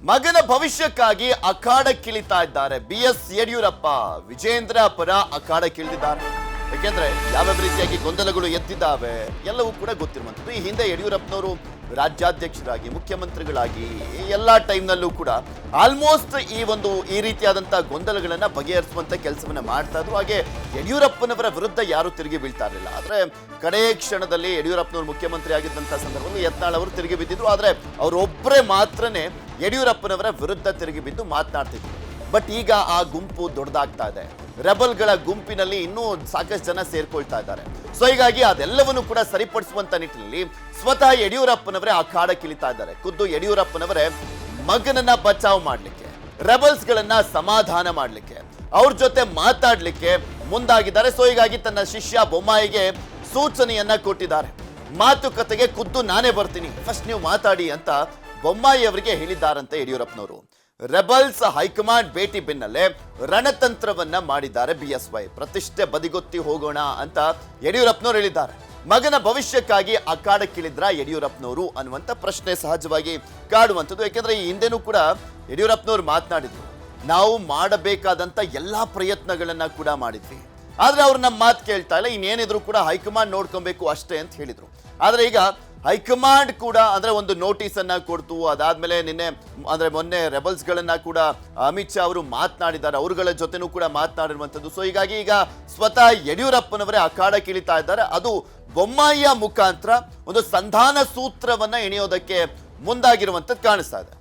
ಮಗನ ಭವಿಷ್ಯಕ್ಕಾಗಿ ಅಖಾಡಕ್ಕಿಳಿತಾ ಇದ್ದಾರೆ BS ಯಡಿಯೂರಪ್ಪ. ವಿಜೇಂದ್ರ ಪರ ಅಖಾಡಕ್ಕಿಳಿದಿದ್ದಾರೆ. ಯಾಕೆಂದ್ರೆ ಯಾವ ರೀತಿಯಾಗಿ ಗೊಂದಲಗಳು ಎದ್ದಿದ್ದಾವೆ ಎಲ್ಲವೂ ಕೂಡ ಗೊತ್ತಿರುವಂಥದ್ದು. ಈ ಹಿಂದೆ ಯಡಿಯೂರಪ್ಪನವರು ರಾಜ್ಯಾಧ್ಯಕ್ಷರಾಗಿ ಮುಖ್ಯಮಂತ್ರಿಗಳಾಗಿ ಎಲ್ಲಾ ಟೈಮ್ನಲ್ಲೂ ಕೂಡ ಆಲ್ಮೋಸ್ಟ್ ಈ ರೀತಿಯಾದಂಥ ಗೊಂದಲಗಳನ್ನ ಬಗೆಹರಿಸುವಂತ ಕೆಲಸವನ್ನ ಮಾಡ್ತಾ ಇದ್ರು. ಹಾಗೆ ಯಡಿಯೂರಪ್ಪನವರ ವಿರುದ್ಧ ಯಾರು ತಿರುಗಿ ಬೀಳ್ತಾ ಇರಲಿಲ್ಲ. ಆದ್ರೆ ಕಡೇ ಕ್ಷಣದಲ್ಲಿ ಯಡಿಯೂರಪ್ಪನವರು ಮುಖ್ಯಮಂತ್ರಿ ಆಗಿದ್ದಂಥ ಸಂದರ್ಭದಲ್ಲಿ ಯತ್ನಾಳ್ ಅವರು ತಿರುಗಿ ಬಿದ್ದಿದ್ರು. ಆದ್ರೆ ಅವರೊಬ್ಬರೇ ಮಾತ್ರನೇ ಯಡಿಯೂರಪ್ಪನವರ ವಿರುದ್ಧ ತಿರುಗಿ ಬಿದ್ದು ಮಾತನಾಡ್ತಿದ್ರು. ಬಟ್ ಈಗ ಆ ಗುಂಪು ದೊಡ್ಡದಾಗ್ತಾ ಇದೆ. ರೆಬಲ್ಗಳ ಗುಂಪಿನಲ್ಲಿ ಇನ್ನೂ ಸಾಕಷ್ಟು ಜನ ಸೇರ್ಕೊಳ್ತಾ ಇದ್ದಾರೆ. ಸೊ ಹೀಗಾಗಿ ಅದೆಲ್ಲವನ್ನು ಕೂಡ ಸರಿಪಡಿಸುವಂತ ನಿಟ್ಟಿನಲ್ಲಿ ಸ್ವತಃ ಯಡಿಯೂರಪ್ಪನವರೇ ಅಖಾಡಕ್ಕಿಳಿತಾ ಇದ್ದಾರೆ. ಖುದ್ದು ಯಡಿಯೂರಪ್ಪನವರೇ ಮಗನನ್ನ ಬಚಾವ್ ಮಾಡ್ಲಿಕ್ಕೆ, ರೆಬಲ್ಸ್ ಗಳನ್ನ ಸಮಾಧಾನ ಮಾಡ್ಲಿಕ್ಕೆ, ಅವ್ರ ಜೊತೆ ಮಾತಾಡ್ಲಿಕ್ಕೆ ಮುಂದಾಗಿದ್ದಾರೆ. ಸೊ ಹೀಗಾಗಿ ತನ್ನ ಶಿಷ್ಯ ಬೊಮ್ಮಾಯಿಗೆ ಸೂಚನೆಯನ್ನ ಕೊಟ್ಟಿದ್ದಾರೆ. ಮಾತುಕತೆಗೆ ಖುದ್ದು ನಾನೇ ಬರ್ತೀನಿ, ಫಸ್ಟ್ ನೀವು ಮಾತಾಡಿ ಅಂತ ಬೊಮ್ಮಾಯಿ ಅವರಿಗೆ ಹೇಳಿದ್ದಾರಂತೆ ಯಡಿಯೂರಪ್ಪನವರು. ರೆಬಲ್ಸ್ ಹೈಕಮಾಂಡ್ ಭೇಟಿ ಬೆನ್ನಲ್ಲೇ ರಣತಂತ್ರವನ್ನ ಮಾಡಿದ್ದಾರೆ BSY. ಪ್ರತಿಷ್ಠೆ ಬದಿಗೊತ್ತಿ ಹೋಗೋಣ ಅಂತ ಯಡಿಯೂರಪ್ಪನವರು ಹೇಳಿದ್ದಾರೆ. ಮಗನ ಭವಿಷ್ಯಕ್ಕಾಗಿ ಅಖಾಡಕ್ಕಿಳಿದ್ರ ಯಡಿಯೂರಪ್ಪನವರು ಅನ್ನುವಂಥ ಪ್ರಶ್ನೆ ಸಹಜವಾಗಿ ಕಾಡುವಂಥದ್ದು. ಯಾಕೆಂದ್ರೆ ಈ ಹಿಂದೆನೂ ಕೂಡ ಯಡಿಯೂರಪ್ಪನವರು ಮಾತನಾಡಿದ್ರು, ನಾವು ಮಾಡಬೇಕಾದಂಥ ಎಲ್ಲಾ ಪ್ರಯತ್ನಗಳನ್ನ ಕೂಡ ಮಾಡಿದ್ವಿ, ಆದ್ರೆ ಅವ್ರು ನಮ್ಮ ಮಾತು ಕೇಳ್ತಾ ಇಲ್ಲ, ಇನ್ನೇನಿದ್ರು ಕೂಡ ಹೈಕಮಾಂಡ್ ನೋಡ್ಕೊಬೇಕು ಅಷ್ಟೇ ಅಂತ ಹೇಳಿದ್ರು. ಆದ್ರೆ ಈಗ ಹೈಕಮಾಂಡ್ ಕೂಡ ಅಂದ್ರೆ ಒಂದು ನೋಟಿಸ್ ಅನ್ನ ಕೊಡ್ತು. ಅದಾದ್ಮೇಲೆ ಮೊನ್ನೆ ರೆಬಲ್ಸ್ ಗಳನ್ನ ಕೂಡ ಅಮಿತ್ ಶಾ ಅವರು ಮಾತನಾಡಿದ್ದಾರೆ, ಅವರುಗಳ ಜೊತೆನೂ ಕೂಡ ಮಾತನಾಡಿರುವಂತದ್ದು. ಸೊ ಹೀಗಾಗಿ ಈಗ ಸ್ವತಃ ಯಡಿಯೂರಪ್ಪನವರೇ ಅಖಾಡಕ್ಕಿಳಿತಾ ಇದ್ದಾರೆ. ಅದು ಬೊಮ್ಮಾಯಿಯ ಮುಖಾಂತರ ಒಂದು ಸಂಧಾನ ಸೂತ್ರವನ್ನ ಎಣೆಯೋದಕ್ಕೆ ಮುಂದಾಗಿರುವಂತದ್ದು ಕಾಣಿಸ್ತಾ ಇದೆ.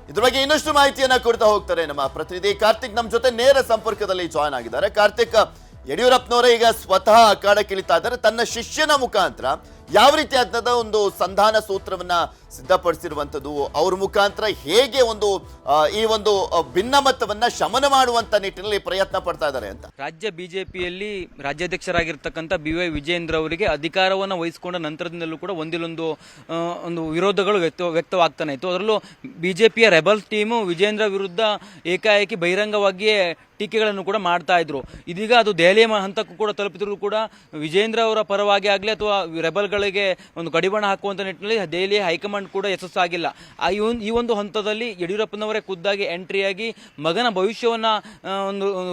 ಇದ್ರ ಬಗ್ಗೆ ಇನ್ನಷ್ಟು ಮಾಹಿತಿಯನ್ನ ಕೊಡ್ತಾ ಹೋಗ್ತಾರೆ ನಮ್ಮ ಪ್ರತಿನಿಧಿ ಕಾರ್ತಿಕ್. ನಮ್ಮ ಜೊತೆ ನೇರ ಸಂಪರ್ಕದಲ್ಲಿ ಜಾಯ್ನ್ ಆಗಿದ್ದಾರೆ. ಕಾರ್ತಿಕ್, ಯಡಿಯೂರಪ್ಪನವರೇ ಈಗ ಸ್ವತಃ ಅಖಾಡಕ್ಕಿಳಿತಾ ಇದ್ದಾರೆ. ತನ್ನ ಶಿಷ್ಯನ ಮುಖಾಂತರ ಯಾವ ರೀತಿಯಾದ ಒಂದು ಸಂಧಾನ ಸೂತ್ರವನ್ನ ಸಿದ್ಧಪಡಿಸಿರುವಂಥದ್ದು, ಅವ್ರ ಮುಖಾಂತರ ಹೇಗೆ ಈ ಒಂದು ಭಿನ್ನಮತವನ್ನ ಶಮನ ಮಾಡುವಂತ ನಿಟ್ಟಿನಲ್ಲಿ ಪ್ರಯತ್ನ ಪಡ್ತಾ ಇದ್ದಾರೆ ಅಂತ. ರಾಜ್ಯ ಬಿಜೆಪಿಯಲ್ಲಿ ರಾಜ್ಯಾಧ್ಯಕ್ಷರಾಗಿರ್ತಕ್ಕಂಥ BY ವಿಜೇಂದ್ರ ಅವರಿಗೆ ಅಧಿಕಾರವನ್ನು ವಹಿಸಿಕೊಂಡ ನಂತರದಿಂದಲೂ ಕೂಡ ಒಂದು ವಿರೋಧಗಳು ವ್ಯಕ್ತವಾಗ್ತಾನೆ ಇತ್ತು. ಅದರಲ್ಲೂ ಬಿಜೆಪಿಯ ರೆಬಲ್ಸ್ ಟೀಮು ವಿಜೇಂದ್ರ ವಿರುದ್ಧ ಏಕಾಏಕಿ ಬಹಿರಂಗವಾಗಿಯೇ ಟೀಕೆಗಳನ್ನು ಕೂಡ ಮಾಡ್ತಾ ಇದ್ರು. ಇದೀಗ ಅದು ದೆಹಲಿಯ ಹಂತಕ್ಕೂ ಕೂಡ ತಲುಪಿದ್ರು ಕೂಡ ವಿಜೇಂದ್ರ ಅವರ ಪರವಾಗಿ ಆಗಲಿ ಅಥವಾ ರೆಬಲ್ಗಳಿಗೆ ಒಂದು ಕಡಿವಾಣ ಹಾಕುವಂತ ನಿಟ್ಟಿನಲ್ಲಿ ದೆಹಲಿಯ ಹೈಕಮಾಂಡ್ ಕೂಡ ಯಶಸ್ಸಾಗಿಲ್ಲ. ಈ ಒಂದು ಹಂತದಲ್ಲಿ ಯಡಿಯೂರಪ್ಪನವರೇ ಖುದ್ದಾಗಿ ಎಂಟ್ರಿಯಾಗಿ ಮಗನ ಭವಿಷ್ಯವನ್ನ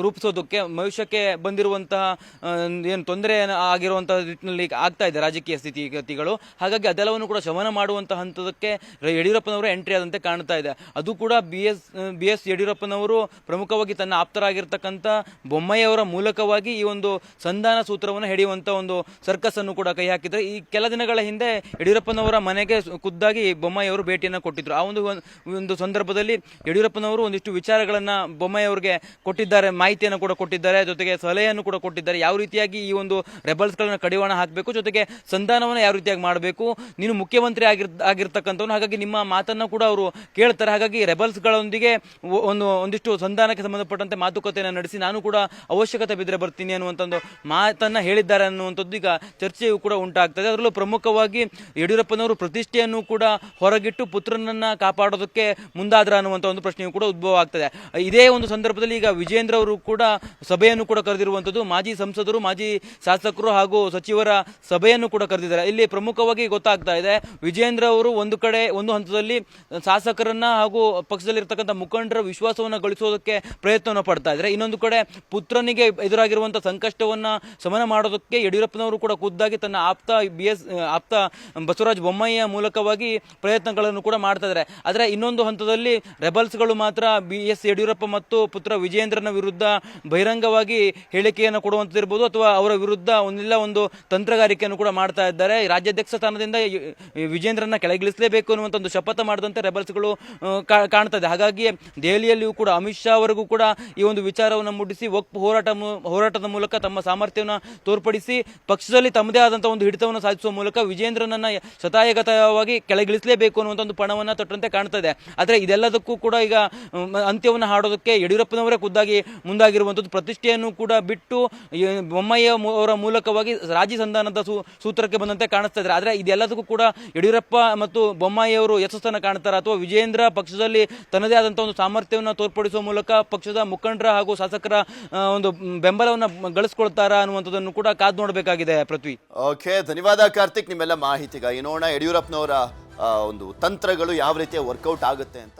ರೂಪಿಸೋದಕ್ಕೆ, ಭವಿಷ್ಯಕ್ಕೆ ಬಂದಿರುವಂತಹ ಏನು ತೊಂದರೆ ಆಗಿರುವಂತಹ ನಿಟ್ಟಿನಲ್ಲಿ ಆಗ್ತಾ ಇದೆ ರಾಜಕೀಯ ಸ್ಥಿತಿಗತಿಗಳು. ಹಾಗಾಗಿ ಅದೆಲ್ಲವನ್ನು ಕೂಡ ಶಮನ ಮಾಡುವಂತಹ ಹಂತದಕ್ಕೆ ಯಡಿಯೂರಪ್ಪನವರು ಎಂಟ್ರಿ ಆದಂತೆ ಕಾಣ್ತಾ ಇದೆ. ಅದು ಕೂಡ BS ಯಡಿಯೂರಪ್ಪನವರು ಪ್ರಮುಖವಾಗಿ ತನ್ನ ಆಪ್ತರಾಗಿರ್ತಕ್ಕಂಥ ಬೊಮ್ಮಾಯಿ ಅವರ ಮೂಲಕವಾಗಿ ಈ ಒಂದು ಸಂಧಾನ ಸೂತ್ರವನ್ನು ಹಿಡಿಯುವಂತ ಒಂದು ಸರ್ಕಸ್ ಅನ್ನು ಕೂಡ ಕೈ ಹಾಕಿದ್ರೆ. ಈ ಕೆಲ ದಿನಗಳ ಹಿಂದೆ ಯಡಿಯೂರಪ್ಪನವರ ಮನೆಗೆ ಖುದ್ದಾಗಿ ಬೊಮ್ಮಾಯಿ ಅವರು ಭೇಟಿಯನ್ನು ಕೊಟ್ಟಿದ್ರು. ಆ ಒಂದು ಸಂದರ್ಭದಲ್ಲಿ ಯಡಿಯೂರಪ್ಪನವರು ಒಂದಿಷ್ಟು ವಿಚಾರಗಳನ್ನ ಬೊಮ್ಮಾಯಿ ಅವರಿಗೆ ಕೊಟ್ಟಿದ್ದಾರೆ, ಮಾಹಿತಿಯನ್ನು ಕೂಡ ಕೊಟ್ಟಿದ್ದಾರೆ, ಜೊತೆಗೆ ಸಲಹೆಯನ್ನು ಕೂಡ ಕೊಟ್ಟಿದ್ದಾರೆ. ಯಾವ ರೀತಿಯಾಗಿ ಈ ಒಂದು ರೆಬಲ್ಸ್ ಗಳನ್ನ ಕಡಿವಾಣ ಹಾಕಬೇಕು, ಜೊತೆಗೆ ಸಂಧಾನವನ್ನು ಯಾವ ರೀತಿಯಾಗಿ ಮಾಡಬೇಕು, ನೀನು ಮುಖ್ಯಮಂತ್ರಿ ಆಗಿರ್ತಕ್ಕಂಥವ್ನು, ಹಾಗಾಗಿ ನಿಮ್ಮ ಮಾತನ್ನ ಕೂಡ ಅವರು ಕೇಳ್ತಾರೆ. ಹಾಗಾಗಿ ರೆಬಲ್ಸ್ ಗಳೊಂದಿಗೆ ಒಂದಿಷ್ಟು ಸಂಧಾನಕ್ಕೆ ಸಂಬಂಧಪಟ್ಟಂತೆ ಮಾತುಕತೆಯನ್ನು ನಡೆಸಿ ನಾನು ಕೂಡ ಅವಶ್ಯಕತೆ ಬಿದ್ದರೆ ಬರ್ತೀನಿ ಅನ್ನುವಂಥ ಒಂದು ಮಾತನ್ನ ಹೇಳಿದ್ದಾರೆ ಅನ್ನುವಂಥದ್ದು ಈಗ ಚರ್ಚೆಯೂ ಕೂಡ ಉಂಟಾಗ್ತದೆ. ಅದರಲ್ಲೂ ಪ್ರಮುಖವಾಗಿ ಯಡಿಯೂರಪ್ಪನವರು ಪ್ರತಿಷ್ಠೆಯನ್ನು ಕೂಡ ಹೊರಗಿಟ್ಟು ಪುತ್ರನನ್ನ ಕಾಪಾಡೋದಕ್ಕೆ ಮುಂದಾದ್ರ ಅನ್ನುವಂಥ ಒಂದು ಪ್ರಶ್ನೆಯೂ ಕೂಡ ಉದ್ಭವ ಆಗ್ತದೆ. ಇದೇ ಒಂದು ಸಂದರ್ಭದಲ್ಲಿ ಈಗ ವಿಜೇಂದ್ರ ಅವರು ಕೂಡ ಸಭೆಯನ್ನು ಕೂಡ ಕರೆದಿರುವಂಥದ್ದು. ಮಾಜಿ ಸಂಸದರು, ಮಾಜಿ ಶಾಸಕರು ಹಾಗೂ ಸಚಿವರ ಸಭೆಯನ್ನು ಕೂಡ ಕರೆದಿದ್ದಾರೆ. ಇಲ್ಲಿ ಪ್ರಮುಖವಾಗಿ ಗೊತ್ತಾಗ್ತಾ ಇದೆ, ವಿಜೇಂದ್ರ ಅವರು ಒಂದು ಹಂತದಲ್ಲಿ ಶಾಸಕರನ್ನ ಹಾಗೂ ಪಕ್ಷದಲ್ಲಿರ್ತಕ್ಕಂಥ ಮುಖಂಡರ ವಿಶ್ವಾಸವನ್ನ ಗಳಿಸೋದಕ್ಕೆ ಪ್ರಯತ್ನವನ್ನು ಪಡ್ತಾ ಇದ್ದಾರೆ. ಇನ್ನೊಂದು ಕಡೆ ಪುತ್ರನಿಗೆ ಎದುರಾಗಿರುವಂತಹ ಸಂಕಷ್ಟವನ್ನ ಶಮನ ಮಾಡೋದಕ್ಕೆ ಯಡಿಯೂರಪ್ಪನವರು ಕೂಡ ಖುದ್ದಾಗಿ ತನ್ನ ಆಪ್ತ ಬಸವರಾಜ ಬೊಮ್ಮಾಯಿಯ ಮೂಲಕವಾಗಿ ಪ್ರಯತ್ನಗಳನ್ನು ಕೂಡ ಮಾಡ್ತಾ ಇದ್ದಾರೆ. ಆದರೆ ಇನ್ನೊಂದು ಹಂತದಲ್ಲಿ ರೆಬಲ್ಸ್ಗಳು ಮಾತ್ರ BS ಯಡಿಯೂರಪ್ಪ ಮತ್ತು ಪುತ್ರ ವಿಜೇಂದ್ರನ ವಿರುದ್ಧ ಬಹಿರಂಗವಾಗಿ ಹೇಳಿಕೆಯನ್ನು ಕೊಡುವಂತಿರ್ಬೋದು ಅಥವಾ ಅವರ ವಿರುದ್ಧ ಒಂದು ತಂತ್ರಗಾರಿಕೆಯನ್ನು ಕೂಡ ಮಾಡ್ತಾ ಇದ್ದಾರೆ. ರಾಜ್ಯಾಧ್ಯಕ್ಷ ಸ್ಥಾನದಿಂದ ವಿಜೇಂದ್ರನ ಕೆಳಗಿಳಿಸಲೇಬೇಕು ಅನ್ನುವಂಥ ಒಂದು ಶಪಥ ಮಾಡಿದಂತೆ ರೆಬಲ್ಸ್ಗಳು ಕಾಣ್ತಾ ಇದೆ. ಹಾಗಾಗಿ ದೆಹಲಿಯಲ್ಲಿಯೂ ಕೂಡ ಅಮಿತ್ ಶಾ ಅವರಿಗೂ ಕೂಡ ಈ ಒಂದು ವಿಚಾರವನ್ನು ಮುಟ್ಟಿಸಿ ವಕ್ಫ್ ಹೋರಾಟದ ಮೂಲಕ ತಮ್ಮ ಸಾಮರ್ಥ್ಯವನ್ನು ತೋರ್ಪಡಿಸಿ ಪಕ್ಷದಲ್ಲಿ ತಮ್ಮದೇ ಆದಂತಹ ಒಂದು ಹಿಡಿತವನ್ನು ಸಾಧಿಸುವ ಮೂಲಕ ವಿಜೇಂದ್ರನನ್ನ ಶತಾಯಗತವಾಗಿ ಕೆಳಗಿಳಿಸಲೇಬೇಕು ಅನ್ನುವಂಥ ಒಂದು ಪಣವನ್ನ ತೊಟ್ಟಂತೆ ಕಾಣ್ತಾ ಇದೆ. ಆದರೆ ಇದೆಲ್ಲದಕ್ಕೂ ಕೂಡ ಈಗ ಅಂತ್ಯವನ್ನು ಹಾಡೋದಕ್ಕೆ ಯಡಿಯೂರಪ್ಪನವರೇ ಖುದ್ದಾಗಿ ಮುಂದಾಗಿರುವಂಥದ್ದು. ಪ್ರತಿಷ್ಠೆಯನ್ನು ಕೂಡ ಬಿಟ್ಟು ಬೊಮ್ಮಾಯಿ ಅವರ ಮೂಲಕವಾಗಿ ರಾಜಿ ಸಂಧಾನದ ಸೂತ್ರಕ್ಕೆ ಬಂದಂತೆ ಕಾಣಿಸ್ತಾ ಇದ್ದಾರೆ. ಆದರೆ ಇದೆಲ್ಲದಕ್ಕೂ ಕೂಡ ಯಡಿಯೂರಪ್ಪ ಮತ್ತು ಬೊಮ್ಮಾಯಿ ಅವರು ಯಶಸ್ಸನ್ನು ಕಾಣ್ತಾರೆ ಅಥವಾ ವಿಜೇಂದ್ರ ಪಕ್ಷದಲ್ಲಿ ತನ್ನದೇ ಆದಂತಹ ಒಂದು ಸಾಮರ್ಥ್ಯವನ್ನು ತೋರ್ಪಡಿಸುವ ಮೂಲಕ ಪಕ್ಷದ ಮುಖಂಡರ ಹಾಗೂ ಶಾಸಕರ ಒಂದು ಬೆಂಬಲವನ್ನು ಗಳಿಸ್ಕೊಳ್ತಾರಾ ಅನ್ನುವಂಥದ್ದನ್ನು ಕೂಡ ಕಾದು ನೋಡಬೇಕಾಗಿದೆ. ಪೃಥ್ವಿ, ಓಕೆ, ಧನ್ಯವಾದ ಕಾರ್ತಿಕ್ ನಿಮ್ಮೆಲ್ಲ ಮಾಹಿತಿಗಾಗಿ. ನೋಡೋಣ ಯಡಿಯೂರಪ್ಪನವರ ಒಂದು ತಂತ್ರಗಳು ಯಾವ ರೀತಿಯ ವರ್ಕೌಟ್ ಆಗುತ್ತೆ ಅಂತ.